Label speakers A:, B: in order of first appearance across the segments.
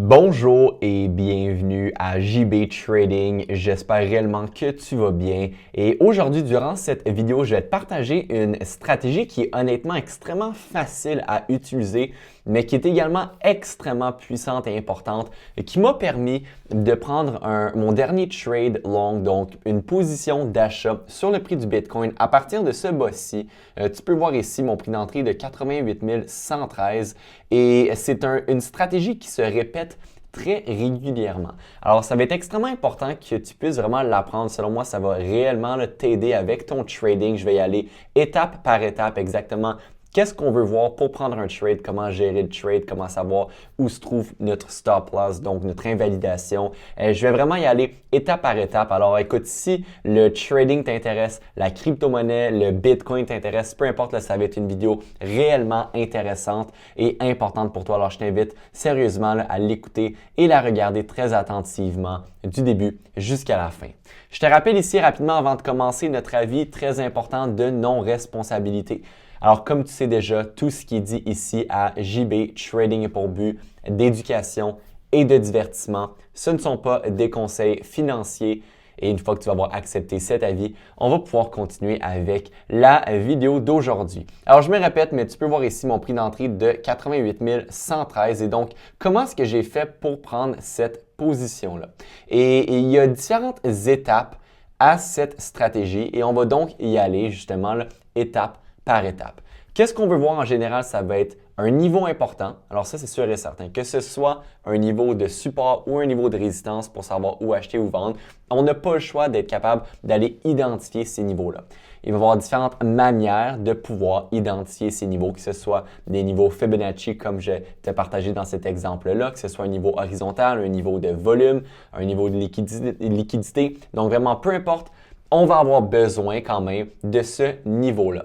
A: Bonjour et bienvenue à JB Trading. J'espère réellement que tu vas bien. Et aujourd'hui, durant cette vidéo, je vais te partager une stratégie qui est honnêtement extrêmement facile à utiliser, mais qui est également extrêmement puissante et importante, et qui m'a permis de prendre mon dernier trade long, donc une position d'achat sur le prix du Bitcoin à partir de ce bas-ci. Tu peux voir ici mon prix d'entrée de 88 113 et c'est une stratégie qui se répète très régulièrement. Alors, ça va être extrêmement important que tu puisses vraiment l'apprendre. Selon moi, ça va réellement t'aider avec ton trading. Je vais y aller étape par étape exactement. Qu'est-ce qu'on veut voir pour prendre un trade, comment gérer le trade, comment savoir où se trouve notre stop loss, donc notre invalidation. Je vais vraiment y aller étape par étape. Alors écoute, si le trading t'intéresse, la crypto-monnaie, le Bitcoin t'intéresse, peu importe, là, ça va être une vidéo réellement intéressante et importante pour toi. Alors je t'invite sérieusement là, à l'écouter et la regarder très attentivement du début jusqu'à la fin. Je te rappelle ici rapidement avant de commencer notre avis très important de non-responsabilité. Alors, comme tu sais déjà, tout ce qui est dit ici à JB Trading est pour but d'éducation et de divertissement. Ce ne sont pas des conseils financiers. Et une fois que tu vas avoir accepté cet avis, on va pouvoir continuer avec la vidéo d'aujourd'hui. Alors, je me répète, mais tu peux voir ici mon prix d'entrée de 88 113. Et donc, comment est-ce que j'ai fait pour prendre cette position-là? Et il y a différentes étapes à cette stratégie et on va donc y aller justement là, étape par étape. Qu'est-ce qu'on veut voir en général? Ça va être un niveau important. Alors ça, c'est sûr et certain. Que ce soit un niveau de support ou un niveau de résistance pour savoir où acheter ou vendre, on n'a pas le choix d'être capable d'aller identifier ces niveaux-là. Il va y avoir différentes manières de pouvoir identifier ces niveaux, que ce soit des niveaux Fibonacci comme je t'ai partagé dans cet exemple-là, que ce soit un niveau horizontal, un niveau de volume, un niveau de liquidité. Donc vraiment, peu importe, on va avoir besoin quand même de ce niveau-là.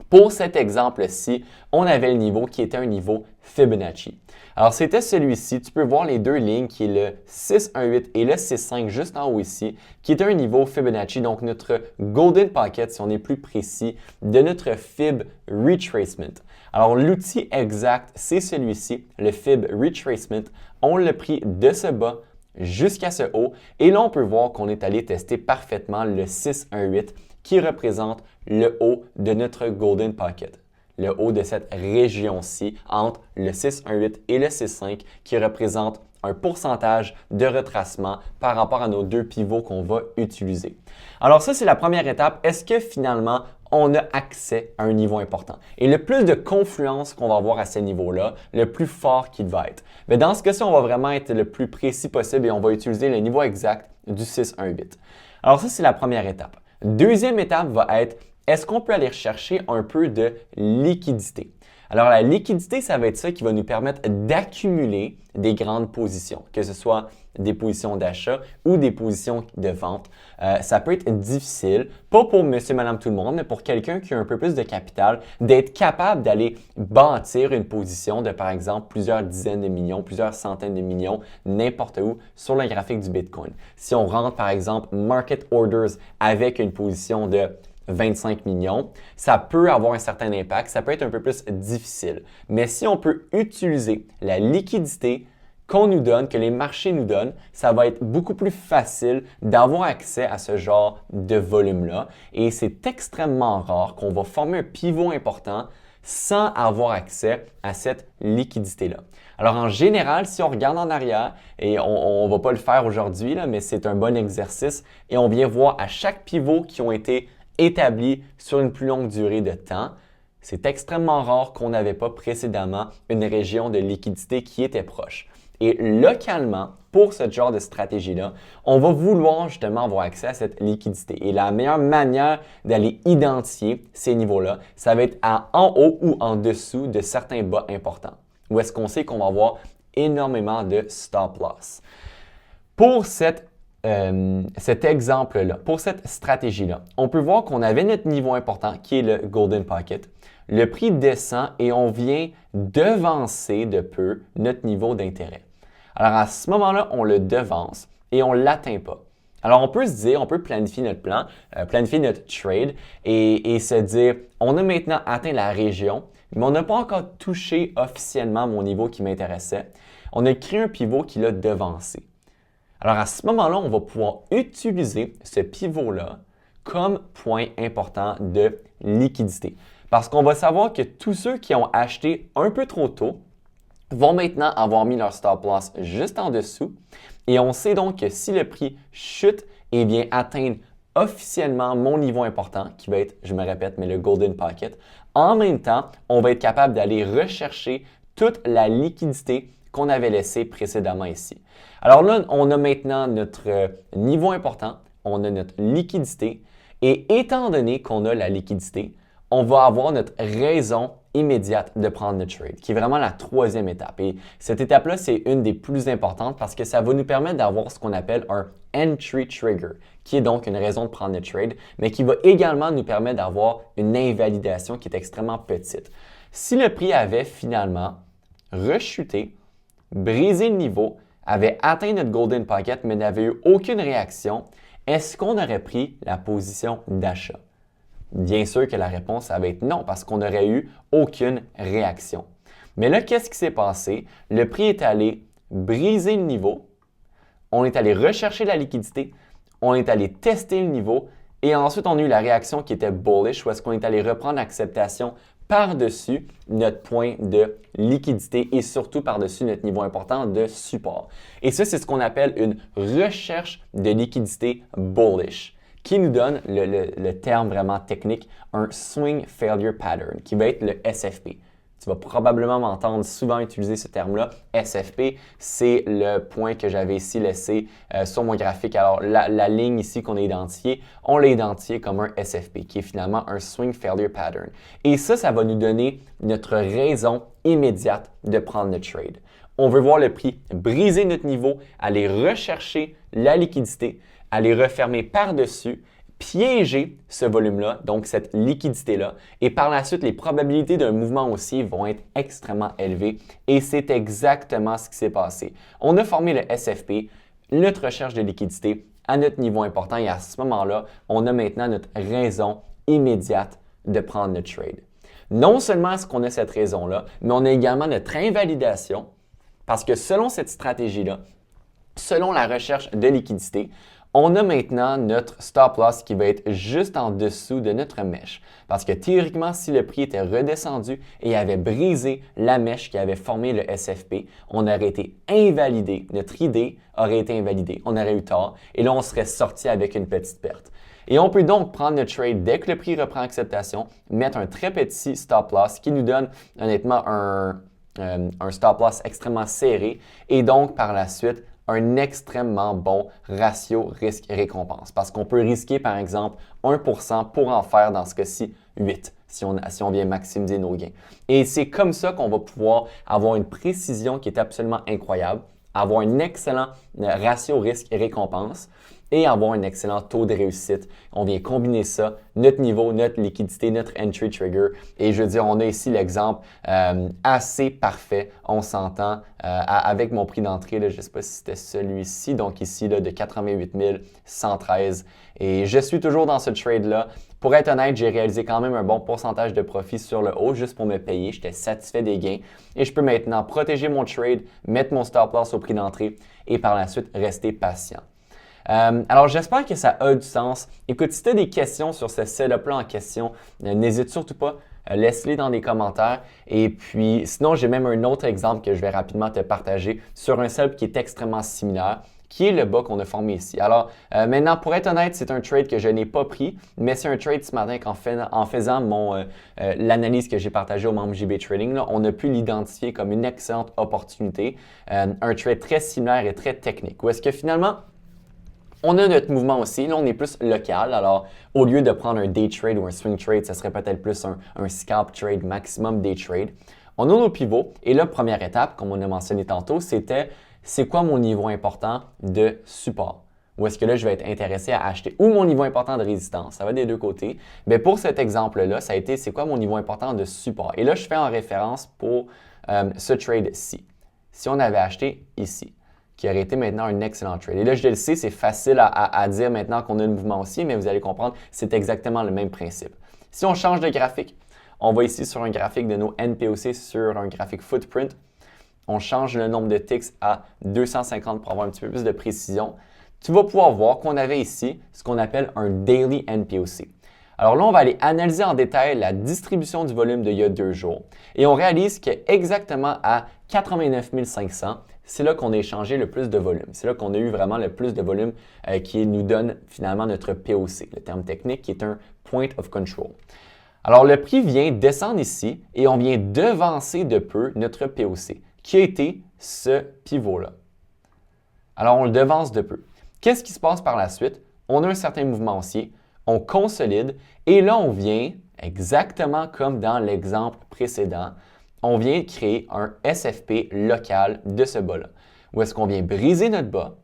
A: Pour cet exemple-ci, on avait le niveau qui était un niveau Fibonacci. Alors, c'était celui-ci. Tu peux voir les deux lignes qui est le 618 et le 65 juste en haut ici, qui est un niveau Fibonacci, donc notre Golden Pocket, si on est plus précis, de notre Fib Retracement. Alors, l'outil exact, c'est celui-ci, le Fib Retracement. On l'a pris de ce bas jusqu'à ce haut et là, on peut voir qu'on est allé tester parfaitement le 618 qui représente le haut de notre Golden Pocket, le haut de cette région-ci entre le 618 et le 65 qui représente un pourcentage de retracement par rapport à nos deux pivots qu'on va utiliser. Alors ça, c'est la première étape. Est-ce que finalement, on a accès à un niveau important? Et le plus de confluence qu'on va avoir à ce niveau-là, le plus fort qu'il va être. Mais dans ce cas-ci, on va vraiment être le plus précis possible et on va utiliser le niveau exact du 618. Alors ça, c'est la première étape. Deuxième étape va être, est-ce qu'on peut aller rechercher un peu de liquidité? Alors, la liquidité, ça va être ça qui va nous permettre d'accumuler des grandes positions, que ce soit des positions d'achat ou des positions de vente. Ça peut être difficile, pas pour monsieur, madame, tout le monde, mais pour quelqu'un qui a un peu plus de capital, d'être capable d'aller bâtir une position de, par exemple, plusieurs dizaines de millions, plusieurs centaines de millions, n'importe où sur le graphique du Bitcoin. Si on rentre, par exemple, market orders avec une position de 25 millions, ça peut avoir un certain impact, ça peut être un peu plus difficile. Mais si on peut utiliser la liquidité qu'on nous donne, que les marchés nous donnent, ça va être beaucoup plus facile d'avoir accès à ce genre de volume-là. Et c'est extrêmement rare qu'on va former un pivot important sans avoir accès à cette liquidité-là. Alors en général, si on regarde en arrière, et on ne va pas le faire aujourd'hui, mais c'est un bon exercice, et on vient voir à chaque pivot qui ont été établi sur une plus longue durée de temps, c'est extrêmement rare qu'on n'avait pas précédemment une région de liquidité qui était proche. Et localement, pour ce genre de stratégie-là, on va vouloir justement avoir accès à cette liquidité. Et la meilleure manière d'aller identifier ces niveaux-là, ça va être en haut ou en dessous de certains bas importants, où est-ce qu'on sait qu'on va avoir énormément de stop loss. Pour cet exemple-là, pour cette stratégie-là, on peut voir qu'on avait notre niveau important qui est le Golden Pocket. Le prix descend et on vient devancer de peu notre niveau d'intérêt. Alors à ce moment-là, on le devance et on ne l'atteint pas. Alors on peut se dire, on peut planifier notre plan, planifier notre trade et se dire, on a maintenant atteint la région, mais on n'a pas encore touché officiellement mon niveau qui m'intéressait. on a créé un pivot qui l'a devancé. Alors à ce moment-là, on va pouvoir utiliser ce pivot-là comme point important de liquidité. Parce qu'on va savoir que tous ceux qui ont acheté un peu trop tôt vont maintenant avoir mis leur stop loss juste en dessous. Et on sait donc que si le prix chute et vient atteindre officiellement mon niveau important, qui va être, je me répète, mais le Golden Pocket, en même temps, on va être capable d'aller rechercher toute la liquidité qu'on avait laissée précédemment ici. Alors là, on a maintenant notre niveau important, on a notre liquidité, et étant donné qu'on a la liquidité, on va avoir notre raison immédiate de prendre le trade, qui est vraiment la troisième étape. Et cette étape-là, c'est une des plus importantes parce que ça va nous permettre d'avoir ce qu'on appelle un entry trigger, qui est donc une raison de prendre le trade, mais qui va également nous permettre d'avoir une invalidation qui est extrêmement petite. Si le prix avait finalement rechuté, brisé le niveau, avait atteint notre Golden Pocket, mais n'avait eu aucune réaction, est-ce qu'on aurait pris la position d'achat? Bien sûr que la réponse, ça va être non, parce qu'on n'aurait eu aucune réaction. Mais là, qu'est-ce qui s'est passé? Le prix est allé briser le niveau, on est allé rechercher la liquidité, on est allé tester le niveau, et ensuite, on a eu la réaction qui était bullish, où est-ce qu'on est allé reprendre l'acceptation par-dessus notre point de liquidité et surtout par-dessus notre niveau important de support. Et ça, c'est ce qu'on appelle une recherche de liquidité bullish, qui nous donne le terme vraiment technique, un Swing Failure Pattern, qui va être le SFP. Tu vas probablement m'entendre souvent utiliser ce terme-là. SFP, c'est le point que j'avais ici laissé sur mon graphique. Alors, la ligne ici qu'on a identifiée, on l'a identifiée comme un SFP, qui est finalement un Swing Failure Pattern. Et ça va nous donner notre raison immédiate de prendre le trade. On veut voir le prix briser notre niveau, aller rechercher la liquidité, aller refermer par-dessus, piéger ce volume-là, donc cette liquidité-là, et par la suite, les probabilités d'un mouvement haussier vont être extrêmement élevées et c'est exactement ce qui s'est passé. On a formé le SFP, notre recherche de liquidité, à notre niveau important et à ce moment-là, on a maintenant notre raison immédiate de prendre le trade. Non seulement est-ce qu'on a cette raison-là, mais on a également notre invalidation parce que selon cette stratégie-là, selon la recherche de liquidité, on a maintenant notre stop loss qui va être juste en dessous de notre mèche. Parce que théoriquement, si le prix était redescendu et avait brisé la mèche qui avait formé le SFP, on aurait été invalidé. Notre idée aurait été invalidée. On aurait eu tort et là, on serait sorti avec une petite perte. Et on peut donc prendre le trade dès que le prix reprend acceptation, mettre un très petit stop loss qui nous donne honnêtement un stop loss extrêmement serré et donc par la suite, un extrêmement bon ratio risque-récompense parce qu'on peut risquer par exemple 1% pour en faire dans ce cas-ci 8 si on vient maximiser nos gains. Et c'est comme ça qu'on va pouvoir avoir une précision qui est absolument incroyable, avoir un excellent ratio risque-récompense et avoir un excellent taux de réussite. On vient combiner ça, notre niveau, notre liquidité, notre entry trigger. Et je veux dire, on a ici l'exemple assez parfait. On s'entend avec mon prix d'entrée, je ne sais pas si c'était celui-ci, donc ici là, de 88 113. Et je suis toujours dans ce trade-là. Pour être honnête, j'ai réalisé quand même un bon pourcentage de profit sur le haut juste pour me payer. J'étais satisfait des gains et je peux maintenant protéger mon trade, mettre mon stop loss au prix d'entrée et par la suite rester patient. Alors, j'espère que ça a du sens. Écoute, si tu as des questions sur ce setup-là en question, n'hésite surtout pas, laisse-les dans les commentaires. Et puis, sinon, j'ai même un autre exemple que je vais rapidement te partager sur un setup qui est extrêmement similaire, qui est le bas qu'on a formé ici. Alors, maintenant, pour être honnête, c'est un trade que je n'ai pas pris, mais c'est un trade ce matin qu'en faisant l'analyse que j'ai partagée aux membres JB Trading, là, on a pu l'identifier comme une excellente opportunité, un trade très similaire et très technique. Où est-ce que finalement, on a notre mouvement aussi. Là, on est plus local. Alors, au lieu de prendre un day trade ou un swing trade, ça serait peut-être plus un scalp trade, maximum day trade. On a nos pivots. Et là, première étape, comme on a mentionné tantôt, c'était c'est quoi mon niveau important de support? Ou est-ce que là, je vais être intéressé à acheter? Ou mon niveau important de résistance? Ça va des deux côtés. Mais pour cet exemple-là, ça a été c'est quoi mon niveau important de support? Et là, je fais en référence pour ce trade-ci. Si on avait acheté ici, qui aurait été maintenant un excellent trade. Et là, je le sais, c'est facile à dire maintenant qu'on a le mouvement haussier, mais vous allez comprendre, c'est exactement le même principe. Si on change de graphique, on va ici sur un graphique de nos NPOC sur un graphique footprint. on change le nombre de ticks à 250 pour avoir un petit peu plus de précision, tu vas pouvoir voir qu'on avait ici ce qu'on appelle un Daily NPOC. Alors là, on va aller analyser en détail la distribution du volume d'il y a 2 jours et on réalise qu'exactement à 89 500, c'est là qu'on a échangé le plus de volume. C'est là qu'on a eu vraiment le plus de volume qui nous donne finalement notre POC, le terme technique qui est un Point of Control. Alors le prix vient descendre ici et on vient devancer de peu notre POC qui a été ce pivot-là. Alors on le devance de peu. Qu'est-ce qui se passe par la suite? On a un certain mouvement haussier, on consolide et là on vient, exactement comme dans l'exemple précédent, on vient créer un SFP local de ce bas-là. Où est-ce qu'on vient briser notre bas,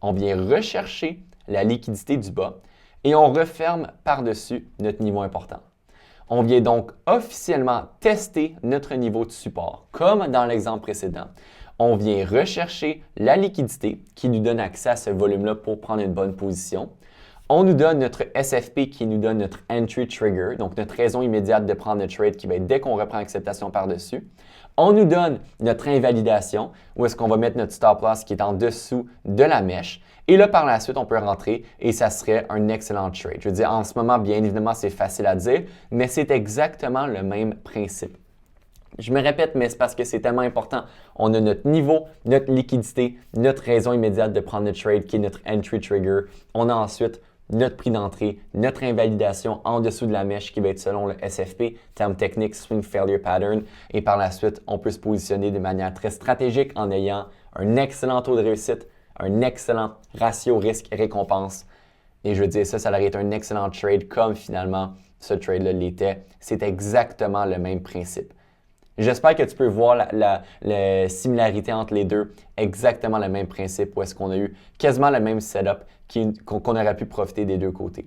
A: on vient rechercher la liquidité du bas et on referme par-dessus notre niveau important. On vient donc officiellement tester notre niveau de support, comme dans l'exemple précédent. On vient rechercher la liquidité qui nous donne accès à ce volume-là pour prendre une bonne position. On nous donne notre SFP qui nous donne notre Entry Trigger, donc notre raison immédiate de prendre le trade qui va être dès qu'on reprend acceptation par-dessus. On nous donne notre invalidation, où est-ce qu'on va mettre notre stop loss qui est en dessous de la mèche. Et là, par la suite, on peut rentrer et ça serait un excellent trade. Je veux dire, en ce moment, bien évidemment, c'est facile à dire, mais c'est exactement le même principe. Je me répète, mais c'est parce que c'est tellement important. On a notre niveau, notre liquidité, notre raison immédiate de prendre notre trade qui est notre Entry Trigger. On a ensuite notre prix d'entrée, notre invalidation en dessous de la mèche qui va être selon le SFP, terme technique Swing Failure Pattern. Et par la suite, on peut se positionner de manière très stratégique en ayant un excellent taux de réussite, un excellent ratio risque-récompense. Et je veux dire, ça aurait été un excellent trade comme finalement ce trade-là l'était. C'est exactement le même principe. J'espère que tu peux voir la similarité entre les deux, exactement le même principe où est-ce qu'on a eu quasiment le même setup qu'on aurait pu profiter des deux côtés.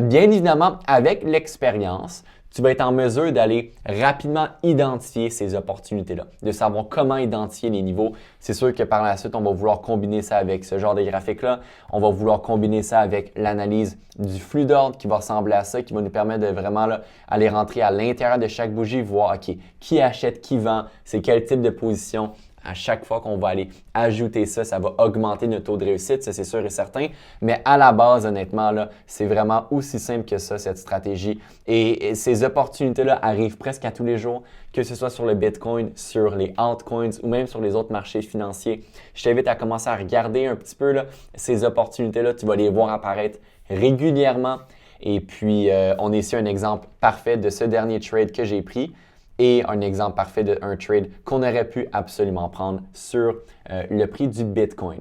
A: Bien évidemment, avec l'expérience, tu vas être en mesure d'aller rapidement identifier ces opportunités-là, de savoir comment identifier les niveaux. C'est sûr que par la suite, on va vouloir combiner ça avec ce genre de graphique-là. On va vouloir combiner ça avec l'analyse du flux d'ordre qui va ressembler à ça, qui va nous permettre de vraiment aller rentrer à l'intérieur de chaque bougie, voir OK, qui achète, qui vend, c'est quel type de position. À chaque fois qu'on va aller ajouter ça, ça va augmenter notre taux de réussite, ça c'est sûr et certain. Mais à la base, honnêtement, là, c'est vraiment aussi simple que ça, cette stratégie. Et ces opportunités-là arrivent presque à tous les jours, que ce soit sur le Bitcoin, sur les altcoins ou même sur les autres marchés financiers. Je t'invite à commencer à regarder un petit peu là, ces opportunités-là. Tu vas les voir apparaître régulièrement. Et puis, on est ici un exemple parfait de ce dernier trade que j'ai pris. Et un exemple parfait d'un trade qu'on aurait pu absolument prendre sur le prix du Bitcoin.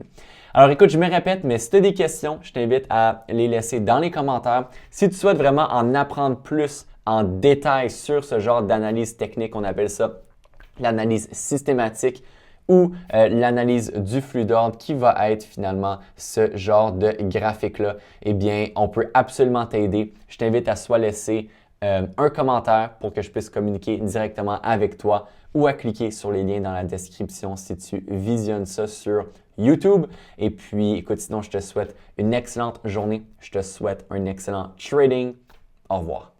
A: Alors écoute, je me répète, mais si tu as des questions, je t'invite à les laisser dans les commentaires. Si tu souhaites vraiment en apprendre plus en détail sur ce genre d'analyse technique, on appelle ça l'analyse systématique ou l'analyse du flux d'ordre qui va être finalement ce genre de graphique-là, eh bien, on peut absolument t'aider. Je t'invite à soit laisser un commentaire pour que je puisse communiquer directement avec toi ou à cliquer sur les liens dans la description si tu visionnes ça sur YouTube. Et puis, écoute, sinon, je te souhaite une excellente journée. Je te souhaite un excellent trading. Au revoir.